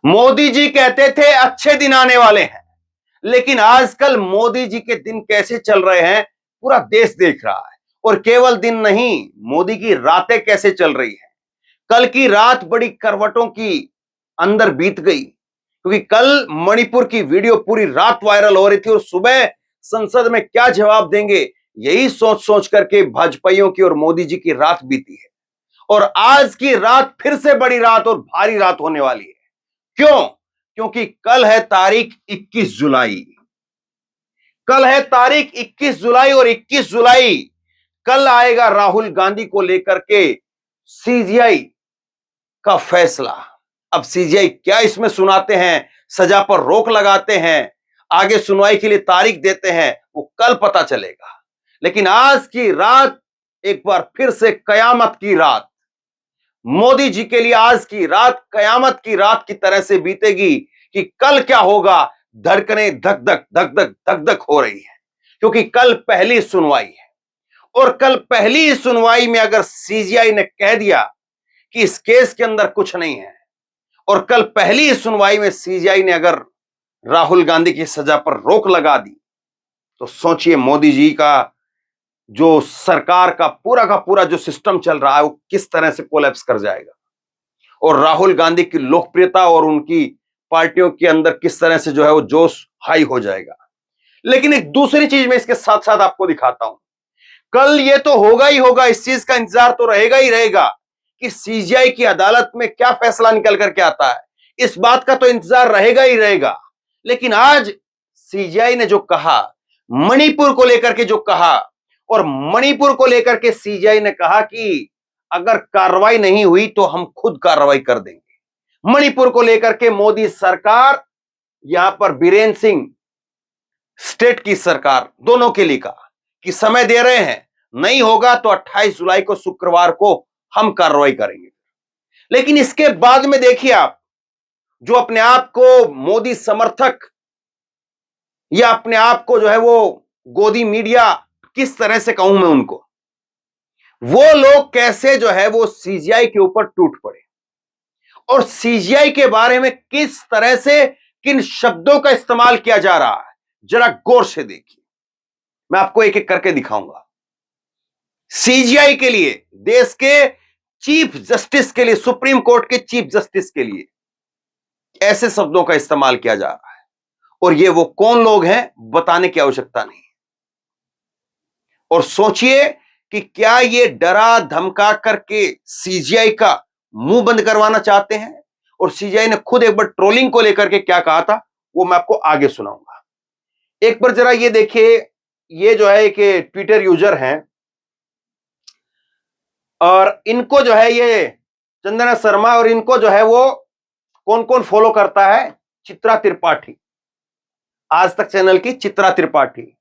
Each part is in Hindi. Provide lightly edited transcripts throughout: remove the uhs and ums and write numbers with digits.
मोदी जी कहते थे अच्छे दिन आने वाले हैं, लेकिन आजकल मोदी जी के दिन कैसे चल रहे हैं पूरा देश देख रहा है। और केवल दिन नहीं, मोदी की रातें कैसे चल रही हैं। कल की रात बड़ी करवटों की अंदर बीत गई, क्योंकि कल मणिपुर की वीडियो पूरी रात वायरल हो रही थी और सुबह संसद में क्या जवाब देंगे, यही सोच सोच करके भाजपाइयों की और मोदी जी की रात बीती है। और आज की रात फिर से बड़ी रात और भारी रात होने वाली है। क्यों? क्योंकि कल है तारीख 21 जुलाई। कल है तारीख 21 जुलाई और 21 जुलाई कल आएगा राहुल गांधी को लेकर के सीजीआई का फैसला। अब सीजीआई क्या इसमें सुनाते हैं, सजा पर रोक लगाते हैं, आगे सुनवाई के लिए तारीख देते हैं, वो कल पता चलेगा। लेकिन आज की रात एक बार फिर से कयामत की रात, मोदी जी के लिए आज की रात कयामत की रात की तरह से बीतेगी कि कल क्या होगा। धड़कनें धक धक धक धक धक धक हो रही है, क्योंकि कल पहली सुनवाई है। और कल पहली सुनवाई में अगर सीजीआई ने कह दिया कि इस केस के अंदर कुछ नहीं है, और कल पहली सुनवाई में सीजीआई ने अगर राहुल गांधी की सजा पर रोक लगा दी, तो सोचिए मोदी जी का जो सरकार का पूरा जो सिस्टम चल रहा है वो किस तरह से कोलैप्स कर जाएगा। और राहुल गांधी की लोकप्रियता और उनकी पार्टियों के अंदर किस तरह से जो है वो जोश हाई हो जाएगा। लेकिन एक दूसरी चीज मैं इसके साथ साथ आपको दिखाता हूं। कल ये तो होगा ही होगा, इस चीज का इंतजार तो रहेगा ही रहेगा कि सीजीआई की अदालत में क्या फैसला निकल करके आता है। इस बात का तो इंतजार रहेगा ही रहेगा। लेकिन आज सीजीआई ने जो कहा, मणिपुर को लेकर के जो कहा, और मणिपुर को लेकर के सीजीआई ने कहा कि अगर कार्रवाई नहीं हुई तो हम खुद कार्रवाई कर देंगे। मणिपुर को लेकर के मोदी सरकार, यहां पर बीरेन सिंह स्टेट की सरकार, दोनों के लिए कहा कि समय दे रहे हैं, नहीं होगा तो 28 जुलाई को शुक्रवार को हम कार्रवाई करेंगे। लेकिन इसके बाद में देखिए आप, जो अपने आप को मोदी समर्थक या अपने आप को जो है वो गोदी मीडिया, किस तरह से कहूं मैं उनको, वो लोग कैसे जो है वो सीजीआई के ऊपर टूट पड़े और सीजीआई के बारे में किस तरह से किन शब्दों का इस्तेमाल किया जा रहा है, जरा गौर से देखिए। मैं आपको एक एक करके दिखाऊंगा। सीजीआई के लिए, देश के चीफ जस्टिस के लिए, सुप्रीम कोर्ट के चीफ जस्टिस के लिए ऐसे शब्दों का इस्तेमाल किया जा रहा है, और ये वो कौन लोग हैं बताने की आवश्यकता नहीं। और सोचिए कि क्या ये डरा धमका करके सीजीआई का मुंह बंद करवाना चाहते हैं। और सीजीआई ने खुद एक बार ट्रोलिंग को लेकर के क्या कहा था वो मैं आपको आगे सुनाऊंगा। एक बार जरा ये देखिए, ये जो है एक ट्विटर यूजर हैं और इनको जो है ये चंदना शर्मा, और इनको जो है वो कौन कौन फॉलो करता है, चित्रा त्रिपाठी, आज तक चैनल की चित्रा त्रिपाठी,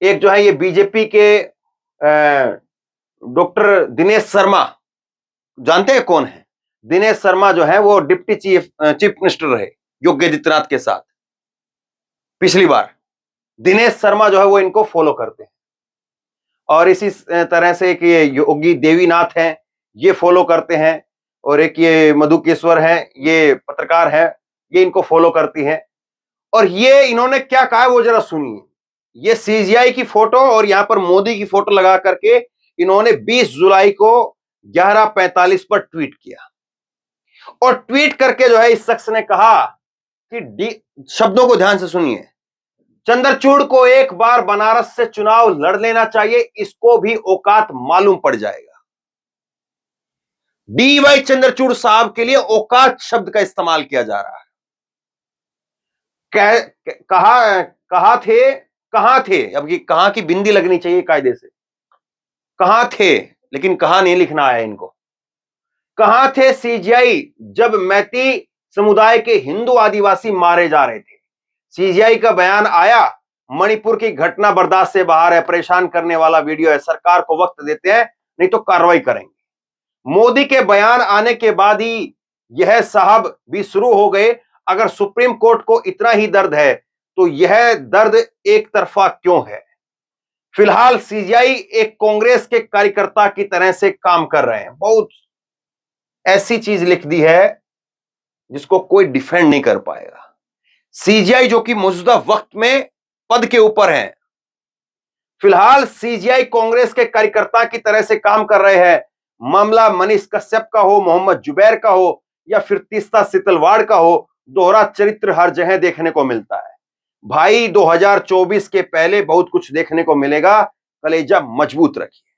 एक जो है ये बीजेपी के डॉक्टर दिनेश शर्मा, जानते हैं कौन है? दिनेश शर्मा जो है वो डिप्टी चीफ मिनिस्टर रहे योगी आदित्यनाथ के साथ पिछली बार। दिनेश शर्मा जो है वो इनको फॉलो करते हैं। और इसी तरह से एक ये योगी देवीनाथ हैं, ये फॉलो करते हैं। और एक ये मधुकेश्वर हैं, ये पत्रकार हैं, ये इनको फॉलो करती हैं। और ये इन्होंने क्या कहा है वो जरा सुनिए। ये सीजीआई की फोटो और यहां पर मोदी की फोटो लगा करके इन्होंने 20 जुलाई को 11:45 पर ट्वीट किया। और ट्वीट करके जो है इस शख्स ने कहा कि शब्दों को ध्यान से सुनिए, चंद्रचूड़ को एक बार बनारस से चुनाव लड़ लेना चाहिए, इसको भी औकात मालूम पड़ जाएगा। डीवाई चंद्रचूड़ साहब के लिए औकात शब्द का इस्तेमाल किया जा रहा है। कहां थे, अब ये कहां की बिंदी लगनी चाहिए कायदे से, कहां थे, लेकिन कहां नहीं लिखना आया इनको। कहां थे सीजीआई जब मैती समुदाय के हिंदू आदिवासी मारे जा रहे थे? सीजीआई का बयान आया, मणिपुर की घटना बर्दाश्त से बाहर है, परेशान करने वाला वीडियो है, सरकार को वक्त देते हैं नहीं तो कार्रवाई करेंगे। मोदी के बयान आने के बाद ही यह साहब भी शुरू हो गए। अगर सुप्रीम कोर्ट को इतना ही दर्द है तो यह दर्द एक तरफा क्यों है? फिलहाल सीजीआई एक कांग्रेस के कार्यकर्ता की तरह से काम कर रहे हैं। बहुत ऐसी चीज लिख दी है जिसको कोई डिफेंड नहीं कर पाएगा। सीजीआई जो कि मौजूदा वक्त में पद के ऊपर है, फिलहाल सीजीआई कांग्रेस के कार्यकर्ता की तरह से काम कर रहे हैं। मामला मनीष कश्यप का हो, मोहम्मद जुबैर का हो या फिर तीस्ता सितलवाड़ का हो, दोहरा चरित्र हर जगह देखने को मिलता है। भाई 2024 के पहले बहुत कुछ देखने को मिलेगा, कलेजा मजबूत रखिए।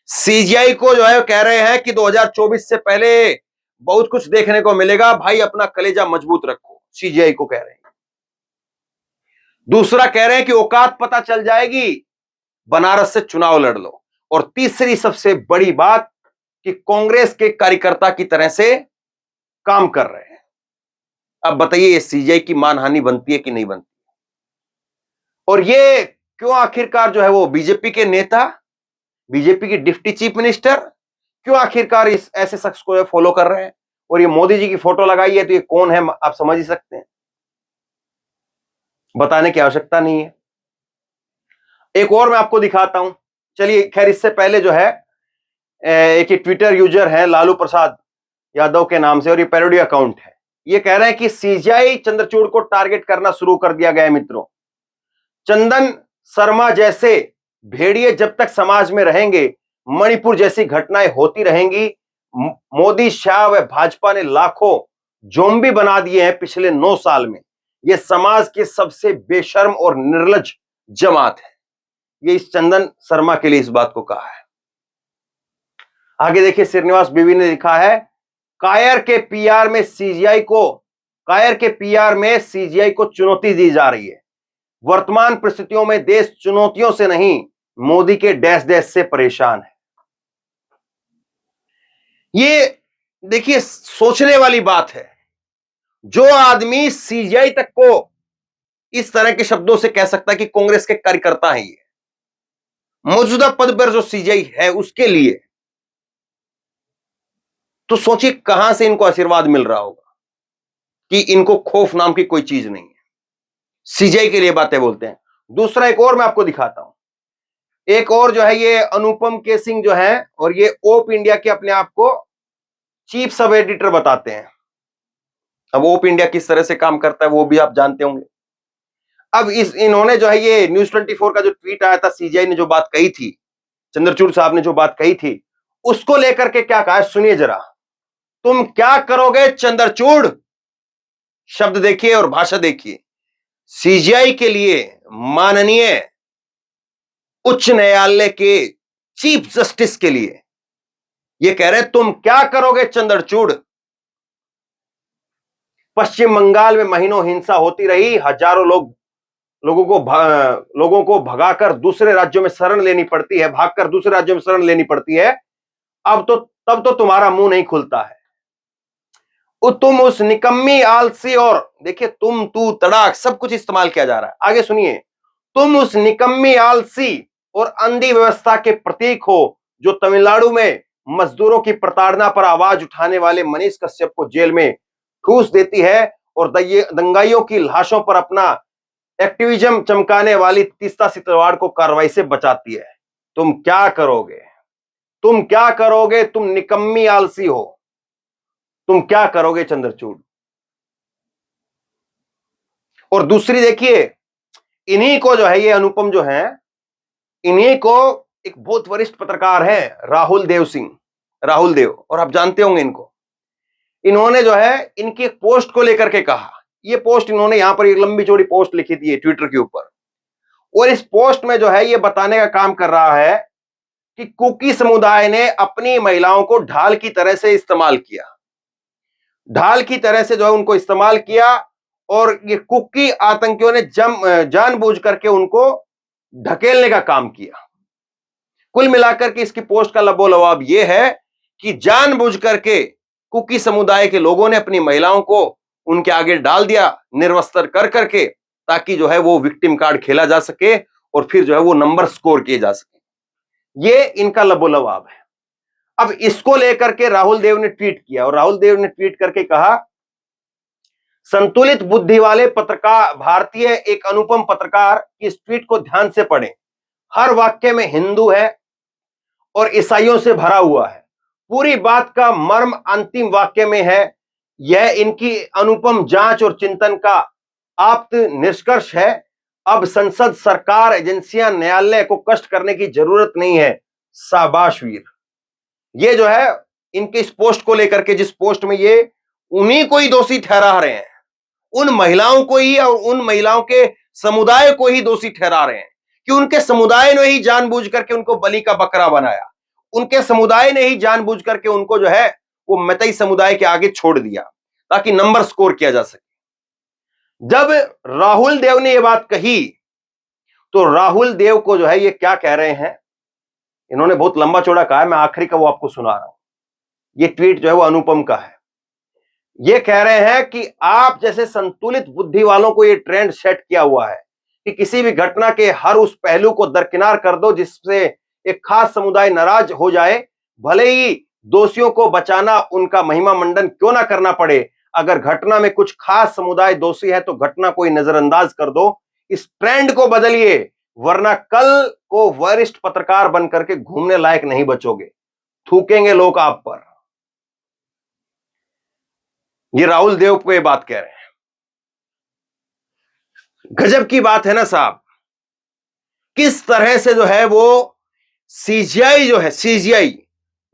सीजीआई को जो है कह रहे हैं कि 2024 से पहले बहुत कुछ देखने को मिलेगा, भाई अपना कलेजा मजबूत रखो, सीजीआई को कह रहे हैं। दूसरा कह रहे हैं कि औकात पता चल जाएगी, बनारस से चुनाव लड़ लो। और तीसरी सबसे बड़ी बात कि कांग्रेस के कार्यकर्ता की तरह से काम कर रहे हैं। अब बताइए ये सीजीआई की मानहानि बनती है कि नहीं बनती? और ये क्यों आखिरकार जो है वो बीजेपी के नेता, बीजेपी की डिप्टी चीफ मिनिस्टर क्यों आखिरकार इस ऐसे शख्स को फॉलो कर रहे हैं? और ये मोदी जी की फोटो लगाई है तो ये कौन है आप समझ ही सकते हैं, बताने की आवश्यकता नहीं है। एक और मैं आपको दिखाता हूं। चलिए खैर इससे पहले जो है एक ट्विटर यूजर है लालू प्रसाद यादव के नाम से, और ये पैरोडी अकाउंट है। ये कह रहे हैं कि सीजीआई चंद्रचूड़ को टारगेट करना शुरू कर दिया गया है। मित्रों, चंदन शर्मा जैसे भेड़िए जब तक समाज में रहेंगे, मणिपुर जैसी घटनाएं होती रहेंगी। मोदी, शाह व भाजपा ने लाखों जोम्बी बना दिए हैं पिछले 9 साल में। यह समाज की सबसे बेशर्म और निर्लज्ज जमात है। ये इस चंदन शर्मा के लिए इस बात को कहा है। आगे देखिए, श्रीनिवास बीवी ने लिखा है, कायर के पीआर में सीजीआई को चुनौती दी जा रही है। वर्तमान परिस्थितियों में देश चुनौतियों से नहीं, मोदी के डैश डैश से परेशान है। ये देखिए सोचने वाली बात है। जो आदमी सीजीआई तक को इस तरह के शब्दों से कह सकता है कि कांग्रेस के कार्यकर्ता हैं, ये मौजूदा पद पर जो सीजीआई है उसके लिए, तो सोचिए कहां से इनको आशीर्वाद मिल रहा होगा कि इनको खौफ नाम की कोई चीज नहीं है। सीजीआई के लिए बातें बोलते हैं। दूसरा एक और मैं आपको दिखाता हूं। एक और जो है ये अनुपम के सिंह जो है, और ये ओप इंडिया के अपने आप को चीफ सब एडिटर बताते हैं। अब ओप इंडिया किस तरह से काम करता है वो भी आप जानते होंगे। अब इन्होंने जो है ये न्यूज 24 का जो ट्वीट आया था, सीजीआई ने जो बात कही थी, चंद्रचूड़ साहब ने जो बात कही थी, उसको लेकर के क्या कहा है सुनिए जरा। तुम क्या करोगे चंद्रचूड़, शब्द देखिए और भाषा देखिए। सीजीआई के लिए माननीय उच्च न्यायालय के चीफ जस्टिस के लिए ये कह रहे हैं, तुम क्या करोगे चंद्रचूड़। पश्चिम बंगाल में महीनों हिंसा होती रही, हजारों लोगों को भगाकर दूसरे राज्यों में शरण लेनी पड़ती है, भागकर दूसरे राज्यों में शरण लेनी पड़ती है। तब तो तुम्हारा मुंह नहीं खुलता है। तुम उस निकम्मी, आलसी, और देखिए तुम, तू, तड़ाक सब कुछ इस्तेमाल किया जा रहा है। आगे सुनिए, तुम उस निकम्मी, आलसी और अंधी व्यवस्था के प्रतीक हो जो तमिलनाडु में मजदूरों की प्रताड़ना पर आवाज उठाने वाले मनीष कश्यप को जेल में ठूस देती है और दंगाइयों की लाशों पर अपना एक्टिविज्म चमकाने वाली तीस्ता सितलवाड़ को कार्रवाई से बचाती है। तुम क्या करोगे, तुम क्या करोगे, तुम निकम्मी आलसी हो, तुम क्या करोगे चंद्रचूड़। और दूसरी देखिए, इन्हीं को जो है ये अनुपम जो है, इन्हीं को एक बहुत वरिष्ठ पत्रकार है राहुल देव, और आप जानते होंगे इनको। इन्होंने जो है इनकी एक पोस्ट को लेकर के कहा, ये पोस्ट इन्होंने यहां पर एक लंबी चौड़ी पोस्ट लिखी थी ट्विटर के ऊपर, और इस पोस्ट में जो है ये बताने का काम कर रहा है कि कुकी समुदाय ने अपनी महिलाओं को ढाल की तरह से इस्तेमाल किया, ढाल की तरह से जो है उनको इस्तेमाल किया, और ये कुकी आतंकियों ने जानबूझ करके उनको ढकेलने का काम किया। कुल मिलाकर के इसकी पोस्ट का लबोलवाब ये है कि जानबूझ करके कुकी समुदाय के लोगों ने अपनी महिलाओं को उनके आगे डाल दिया, निर्वस्त्र कर करके, ताकि जो है वो विक्टिम कार्ड खेला जा सके और फिर जो है वो नंबर स्कोर किए जा सके। ये इनका लबोलवाब है। अब इसको लेकर के राहुल देव ने ट्वीट किया, और राहुल देव ने ट्वीट करके कहा, संतुलित बुद्धि वाले पत्रकार, भारतीय एक अनुपम पत्रकार की इस ट्वीट को ध्यान से पढ़ें। हर वाक्य में हिंदू है और ईसाइयों से भरा हुआ है। पूरी बात का मर्म अंतिम वाक्य में है यह इनकी अनुपम जांच और चिंतन का आप्त निष्कर्ष है। अब संसद, सरकार, एजेंसियां, न्यायालय को कष्ट करने की जरूरत नहीं है। शाबाश वीर। ये जो है इनके इस पोस्ट को लेकर के, जिस पोस्ट में ये उन्हीं को ही दोषी ठहरा रहे हैं, उन महिलाओं को ही और उन महिलाओं के समुदाय को ही दोषी ठहरा रहे हैं कि उनके समुदाय ने ही जानबूझ करके उनको बलि का बकरा बनाया, उनके समुदाय ने ही जानबूझ करके उनको जो है वो मतई समुदाय के आगे छोड़ दिया ताकि नंबर स्कोर किया जा सके। जब राहुल देव ने ये बात कही तो राहुल देव को जो है ये क्या कह रहे हैं, इन्होंने बहुत लंबा चौड़ा कहा है, मैं आखिरी का वो आपको सुना रहा हूं। ये ट्वीट जो है वो अनुपम का है। ये कह रहे हैं कि आप जैसे संतुलित बुद्धि वालों को ये ट्रेंड सेट किया हुआ है कि किसी भी घटना के हर उस पहलू को दरकिनार कर दो जिससे एक खास समुदाय नाराज हो जाए, भले ही दोषियों को बचाना उनका महिमा मंडन क्यों ना करना पड़े। अगर घटना में कुछ खास समुदाय दोषी है तो घटना को ही नजरअंदाज कर दो। इस ट्रेंड को बदलिए, वरना कल को वरिष्ठ पत्रकार बनकर के घूमने लायक नहीं बचोगे, थूकेंगे लोग आप पर। ये राहुल देव को ये बात कह रहे हैं। गजब की बात है ना साहब, किस तरह से जो है वो सीजीआई जो है, सीजीआई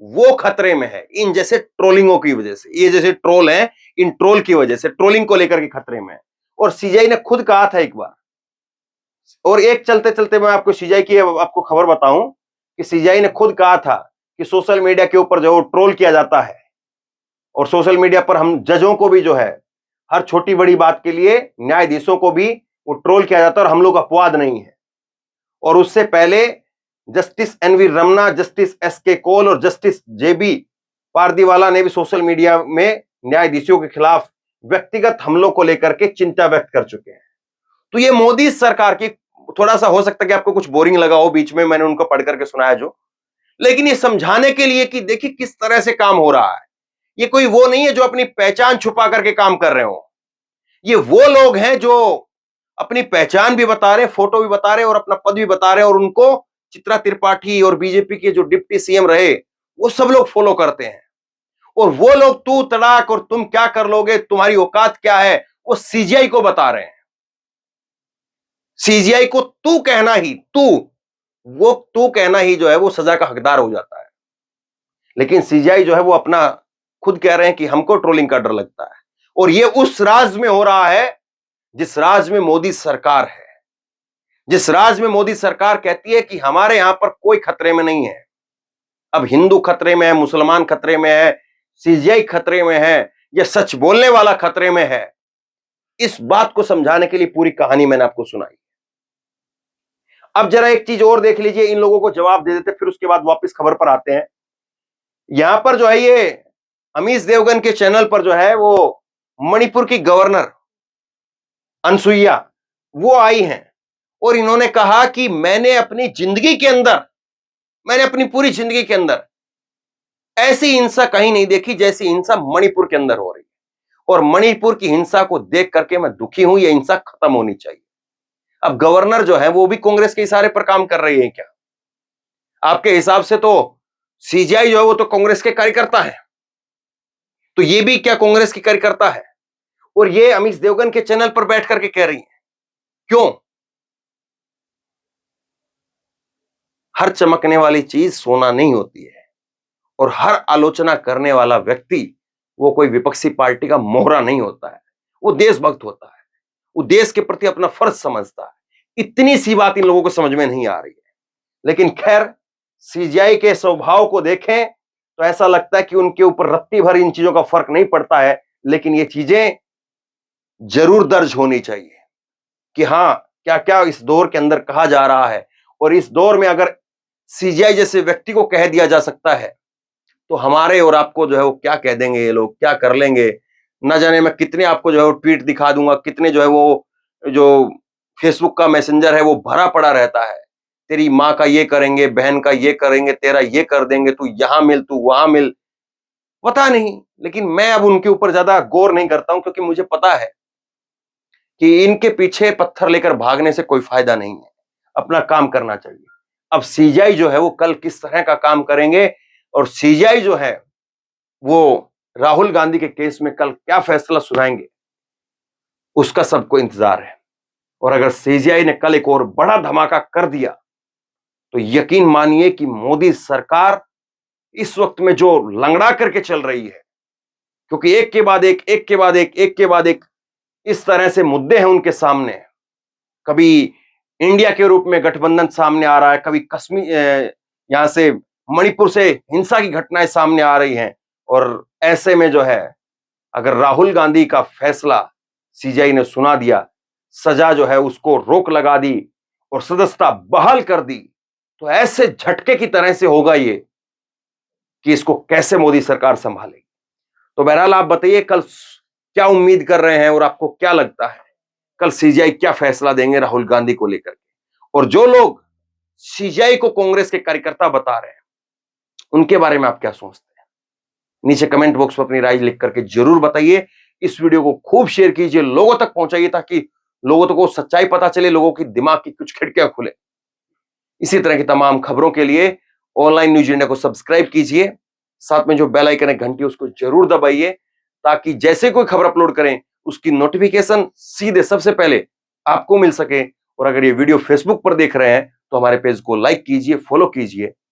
वो खतरे में है इन जैसे ट्रोलिंगों की वजह से। ये जैसे ट्रोल हैं, इन ट्रोल की वजह से, ट्रोलिंग को लेकर के खतरे में है। और सीजीआई ने खुद कहा था एक बार, और एक चलते चलते मैं आपको सीजीआई की आपको खबर बताऊं कि सीजीआई ने खुद कहा था कि सोशल मीडिया के ऊपर जो ट्रोल किया जाता है और सोशल मीडिया पर हम जजों को भी जो है हर छोटी बड़ी बात के लिए, न्यायाधीशों को भी वो ट्रोल किया जाता है और हम लोग अपवाद नहीं है। और उससे पहले justice NV Ramana, justice SK Kaul और जस्टिस जेबी पारदीवाला ने भी सोशल मीडिया में न्यायाधीशों के खिलाफ व्यक्तिगत हमलों को लेकर के चिंता व्यक्त कर चुके हैं। तो ये मोदी सरकार की, थोड़ा सा हो सकता है कि आपको कुछ बोरिंग लगा हो, बीच में मैंने उनको पढ़ करके सुनाया जो, लेकिन ये समझाने के लिए कि देखिए किस तरह से काम हो रहा है। ये कोई वो नहीं है जो अपनी पहचान छुपा करके काम कर रहे हो। ये वो लोग हैं जो अपनी पहचान भी बता रहे, फोटो भी बता रहे और अपना पद भी बता रहे, और उनको चित्रा त्रिपाठी और बीजेपी के जो डिप्टी सीएम रहे वो सब लोग फॉलो करते हैं। और वो लोग तू तड़ाक और तुम क्या कर लोगे, तुम्हारी औकात क्या है, वो सीजीआई को बता रहे हैं। सीजीआई को तू कहना ही, तू कहना ही जो है वो सजा का हकदार हो जाता है। लेकिन सीजीआई जो है वो अपना खुद कह रहे हैं कि हमको ट्रोलिंग का डर लगता है। और ये उस राज्य में हो रहा है जिस राज्य में मोदी सरकार है, जिस राज्य में मोदी सरकार कहती है कि हमारे यहां पर कोई खतरे में नहीं है। अब हिंदू खतरे में है, मुसलमान खतरे में है, सीजीआई खतरे में है, या सच बोलने वाला खतरे में है। इस बात को समझाने के लिए पूरी कहानी मैंने आपको सुनाई। अब जरा एक चीज और देख लीजिए, इन लोगों को जवाब दे देते, फिर उसके बाद वापस खबर पर आते हैं। यहां पर जो है ये अमीश देवगन के चैनल पर जो है वो मणिपुर की गवर्नर अनसुईया वो आई हैं और इन्होंने कहा कि मैंने अपनी पूरी जिंदगी के अंदर ऐसी हिंसा कहीं नहीं देखी जैसी हिंसा मणिपुर के अंदर हो रही है, और मणिपुर की हिंसा को देख करके मैं दुखी हूं, यह हिंसा खत्म होनी चाहिए। अब गवर्नर जो है वो भी कांग्रेस के इशारे पर काम कर रही है क्या? आपके हिसाब से तो सीजीआई जो है वो तो कांग्रेस के कार्यकर्ता है, तो ये भी क्या कांग्रेस की कार्यकर्ता है? और ये अमीश देवगन के चैनल पर बैठ करके कह रही है। क्यों? हर चमकने वाली चीज सोना नहीं होती है, और हर आलोचना करने वाला व्यक्ति वो कोई विपक्षी पार्टी का मोहरा नहीं होता है, वो देशभक्त होता है, वो देश के प्रति अपना फर्ज समझता है। इतनी सी बात इन लोगों को समझ में नहीं आ रही है। लेकिन खैर, सीजीआई के स्वभाव को देखें तो ऐसा लगता है कि उनके ऊपर रत्ती भर इन चीजों का फर्क नहीं पड़ता है, लेकिन ये चीजें जरूर दर्ज होनी चाहिए कि हां, क्या क्या इस दौर के अंदर कहा जा रहा है। और इस दौर में अगर सीजीआई जैसे व्यक्ति को कह दिया जा सकता है तो हमारे और आपको जो है वो क्या कह देंगे, ये लोग क्या कर लेंगे न जाने। मैं कितने आपको जो है वो ट्वीट दिखा दूंगा, कितने जो है वो जो फेसबुक का मैसेंजर है वो भरा पड़ा रहता है, तेरी माँ का ये करेंगे, बहन का ये करेंगे, तेरा ये कर देंगे, तू यहां मिल, तू वहां मिल, पता नहीं। लेकिन मैं अब उनके ऊपर ज्यादा गौर नहीं करता हूं, क्योंकि मुझे पता है कि इनके पीछे पत्थर लेकर भागने से कोई फायदा नहीं है, अपना काम करना चाहिए। अब सीजीआई जो है वो कल किस तरह का काम करेंगे, और सीजीआई जो है वो राहुल गांधी के केस में कल क्या फैसला सुनाएंगे, उसका सबको इंतजार है। और अगर सीजीआई ने कल एक और बड़ा धमाका कर दिया तो यकीन मानिए कि मोदी सरकार इस वक्त में जो लंगड़ा करके चल रही है, क्योंकि एक के बाद एक इस तरह से मुद्दे हैं उनके सामने। कभी इंडिया के रूप में गठबंधन सामने आ रहा है, कभी कश्मीर यहां से मणिपुर से हिंसा की घटनाएं सामने आ रही हैं। और ऐसे में जो है, अगर राहुल गांधी का फैसला सीजीआई ने सुना दिया, सजा जो है उसको रोक लगा दी और सदस्यता बहाल कर दी, तो ऐसे झटके की तरह से होगा ये कि इसको कैसे मोदी सरकार संभालेगी। तो बहरहाल आप बताइए कल क्या उम्मीद कर रहे हैं और आपको क्या लगता है कल सीजीआई क्या फैसला देंगे राहुल गांधी को लेकर के। और जो लोग सीजीआई को कांग्रेस के कार्यकर्ता बता रहे हैं, उनके बारे में आप क्या सोचते हैं, नीचे कमेंट बॉक्स में अपनी राय लिख करके जरूर बताइए। इस वीडियो को खूब शेयर कीजिए, लोगों तक पहुंचाइए, ताकि लोगों को सच्चाई पता चले, लोगों की दिमाग की कुछ खिड़कियां खुले। इसी तरह की तमाम खबरों के लिए ऑनलाइन न्यूज इंडिया को सब्सक्राइब कीजिए, साथ में जो बेल आइकन है घंटी उसको जरूर दबाइए, ताकि जैसे कोई खबर अपलोड करें उसकी नोटिफिकेशन सीधे सबसे पहले आपको मिल सके। और अगर ये वीडियो फेसबुक पर देख रहे हैं तो हमारे पेज को लाइक कीजिए, फॉलो कीजिए।